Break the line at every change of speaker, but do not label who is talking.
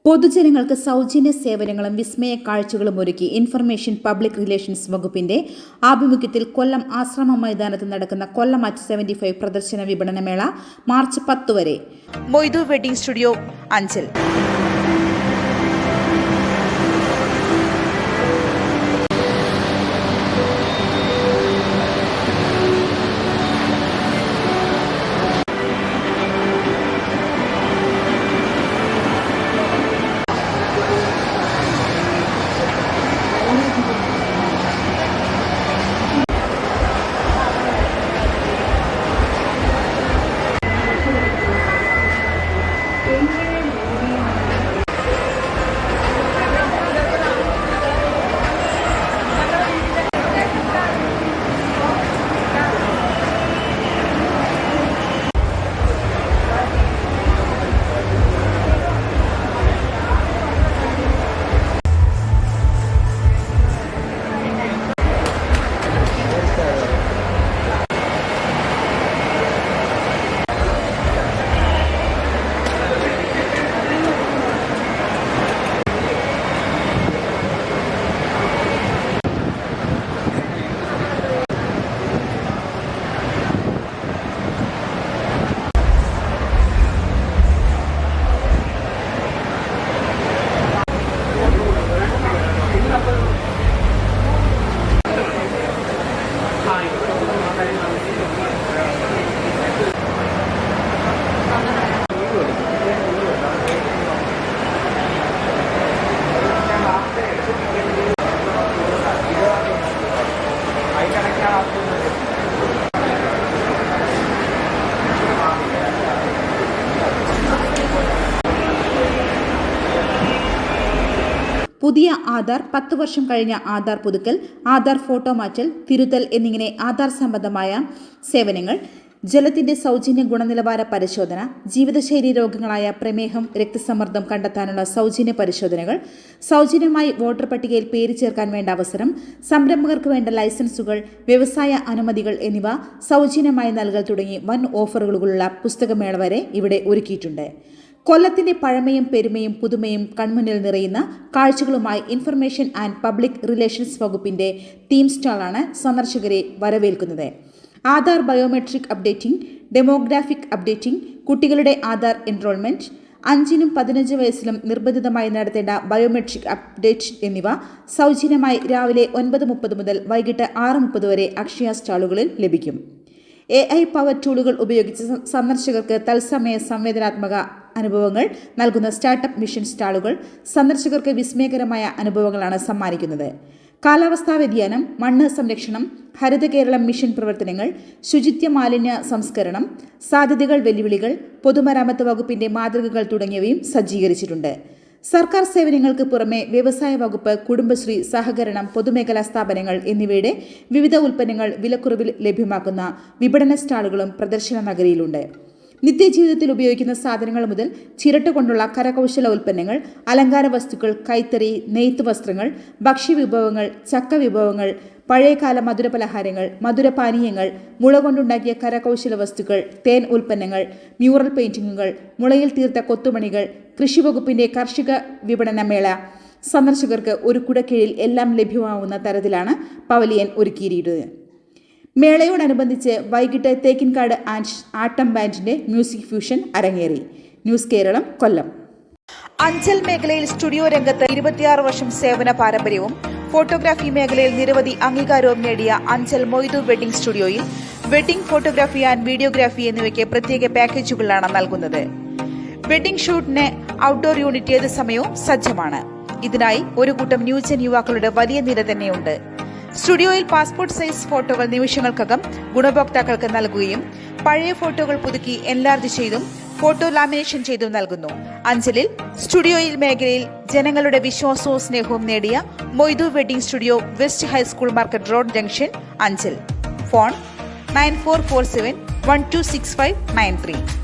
പൊതുജനങ്ങൾക്ക് സൗജന്യ സേവനങ്ങളും വിസ്മയ കാഴ്ചകളും ഒരുക്കി ഇൻഫർമേഷൻ പബ്ലിക് റിലേഷൻസ് വകുപ്പിന്റെ ആഭിമുഖ്യത്തിൽ കൊല്ലം ആശ്രമ മൈതാനത്ത് നടക്കുന്ന കൊല്ലം @75 പ്രദർശന വിപണനമേള മാർച്ച് 10 വരെ.
Moidu wedding studio, Anchal.
പുതിയ ആധാർ, 10 വർഷം കഴിഞ്ഞ ആധാർ പുതുക്കൽ, ആധാർ ഫോട്ടോ മാറ്റൽ, തിരുത്തൽ എന്നിങ്ങനെ ആധാർ സംബന്ധമായ സേവനങ്ങൾ, ജലത്തിന്റെ സൗജന്യ ഗുണനിലവാര പരിശോധന, ജീവിതശൈലി രോഗങ്ങളായ പ്രമേഹം, രക്തസമ്മർദ്ദം കണ്ടെത്താനുള്ള സൗജന്യ പരിശോധനകൾ, സൗജന്യമായി വോട്ടർ പട്ടികയിൽ പേര് ചേർക്കാൻ വേണ്ട അവസരം, സംരംഭകർക്ക് വേണ്ട ലൈസൻസുകൾ, വ്യവസായ അനുമതികൾ എന്നിവ സൗജന്യമായി നൽകൽ തുടങ്ങി വൻ ഓഫറുകളുള്ള പുസ്തകമേള വരെ ഇവിടെ ഒരുക്കിയിട്ടുണ്ട്. കൊല്ലത്തിന്റെ പഴമയും പെരുമയും പുതുമയും കൺമുന്നിൽ നിറയുന്ന കാഴ്ചകളുമായി ഇൻഫർമേഷൻ ആൻഡ് പബ്ലിക് റിലേഷൻസ് വകുപ്പിന്റെ തീം സ്റ്റാളാണ് സന്ദർശകരെ വരവേൽക്കുന്നത്. Aadhaar biometric updating, demographic updating, കുട്ടികളുടെ ആധാർ എൻറോൾമെന്റ്, 5നും 15 വയസ്സിലും നിർബന്ധിതമായി നടത്തേണ്ട ബയോമെട്രിക് അപ്ഡേറ്റ് എന്നിവ സൗജന്യമായി രാവിലെ 9:30 മുതൽ വൈകിട്ട് 6:30 വരെ അക്ഷയ സ്റ്റാളുകളിൽ ലഭിക്കും. AI പവർ ടൂളുകൾ ഉപയോഗിച്ച് സന്ദർശകർക്ക് തത്സമയ സംവേദനാത്മക അനുഭവങ്ങൾ നൽകുന്ന സ്റ്റാർട്ടപ്പ് മിഷൻ സ്റ്റാളുകൾ സന്ദർശകർക്ക് വിസ്മയകരമായ അനുഭവങ്ങളാണ് സമ്മാനിക്കുന്നത്. കാലാവസ്ഥാ വ്യതിയാനം, മണ്ണ് സംരക്ഷണം, ഹരിത കേരളം മിഷൻ പ്രവർത്തനങ്ങൾ, ശുചിത്വ മാലിന്യ സംസ്കരണം, സാധ്യതകൾ, വെല്ലുവിളികൾ, പൊതുമരാമത്ത് വകുപ്പിന്റെ മാതൃകകൾ തുടങ്ങിയവയും സജ്ജീകരിച്ചിട്ടുണ്ട്. സർക്കാർ സേവനങ്ങൾക്ക് പുറമെ വ്യവസായ വകുപ്പ്, കുടുംബശ്രീ, സഹകരണം, പൊതുമേഖലാ സ്ഥാപനങ്ങൾ എന്നിവയുടെ വിവിധ ഉൽപ്പന്നങ്ങൾ വിലക്കുറവിൽ ലഭ്യമാക്കുന്ന വിപണന സ്റ്റാളുകളും പ്രദർശന നഗരിയിലുണ്ട്. നിത്യജീവിതത്തിൽ ഉപയോഗിക്കുന്ന സാധനങ്ങൾ മുതൽ ചിരട്ട കൊണ്ടുള്ള കരകൗശല ഉൽപ്പന്നങ്ങൾ, അലങ്കാര വസ്തുക്കൾ, കൈത്തറി, നെയ്ത്ത് വസ്ത്രങ്ങൾ, ഭക്ഷ്യവിഭവങ്ങൾ, ചക്ക വിഭവങ്ങൾ, പഴയകാല മധുരപലഹാരങ്ങൾ, മധുരപാനീയങ്ങൾ, മുള കൊണ്ടുണ്ടാക്കിയ കരകൗശല വസ്തുക്കൾ, തേൻ ഉൽപ്പന്നങ്ങൾ, മ്യൂറൽ പെയിന്റിങ്ങുകൾ, മുളയിൽ തീർത്ത കൊത്തുമണികൾ, കൃഷിവകുപ്പിന്റെ കാർഷിക വിപണന മേള സന്ദർശകർക്ക് ഒരു കുടക്കീഴിൽ എല്ലാം ലഭ്യമാവുന്ന തരത്തിലാണ് പവലിയൻ ഒരുക്കിയിരിക്കുന്നത്. മേളയോടനുബന്ധിച്ച് വൈകിട്ട് തേക്കിൻകാട് ആട്ടം ബാൻഡിന്റെ മ്യൂസിക് ഫ്യൂഷൻ അരങ്ങേറി. ന്യൂസ് കേരളം, കൊല്ലം.
അഞ്ചൽ മേഖലയിൽ സ്റ്റുഡിയോ രംഗത്ത് 26 വർഷം സേവന പാരമ്പര്യവും ഫോട്ടോഗ്രാഫി മേഖലയിൽ നിരവധി അംഗീകാരവും നേടിയ അഞ്ചൽ മൊയ്തു വെഡിംഗ് സ്റ്റുഡിയോയിൽ വെഡിംഗ് ഫോട്ടോഗ്രാഫി ആൻഡ് വീഡിയോഗ്രാഫി എന്നിവയ്ക്ക് പ്രത്യേക പാക്കേജുകളാണ് നൽകുന്നത്. വെഡിംഗ് ഷൂട്ടിന് ഔട്ട്ഡോർ യൂണിറ്റ് ഏത് സമയവും സജ്ജമാണ്. ഇതിനായി ഒരു കൂട്ടം ന്യൂജൻ യുവാക്കളുടെ വലിയ നിര തന്നെയുണ്ട്. സ്റ്റുഡിയോയിൽ പാസ്പോർട്ട് സൈസ് ഫോട്ടോകൾ നിമിഷങ്ങൾക്കകം ഗുണഭോക്താക്കൾക്ക് നൽകുകയും പഴയ ഫോട്ടോകൾ പുതുക്കി എൻലാർജ് ചെയ്തും ഫോട്ടോ ലാമിനേഷൻ ചെയ്തും നൽകുന്നു. അഞ്ചലിൽ സ്റ്റുഡിയോയിൽ മേഖലയിൽ ജനങ്ങളുടെ വിശ്വാസവും സ്നേഹവും നേടിയ Moidu wedding studio, west high school market road, junction, Anchal. Phone 9447126593.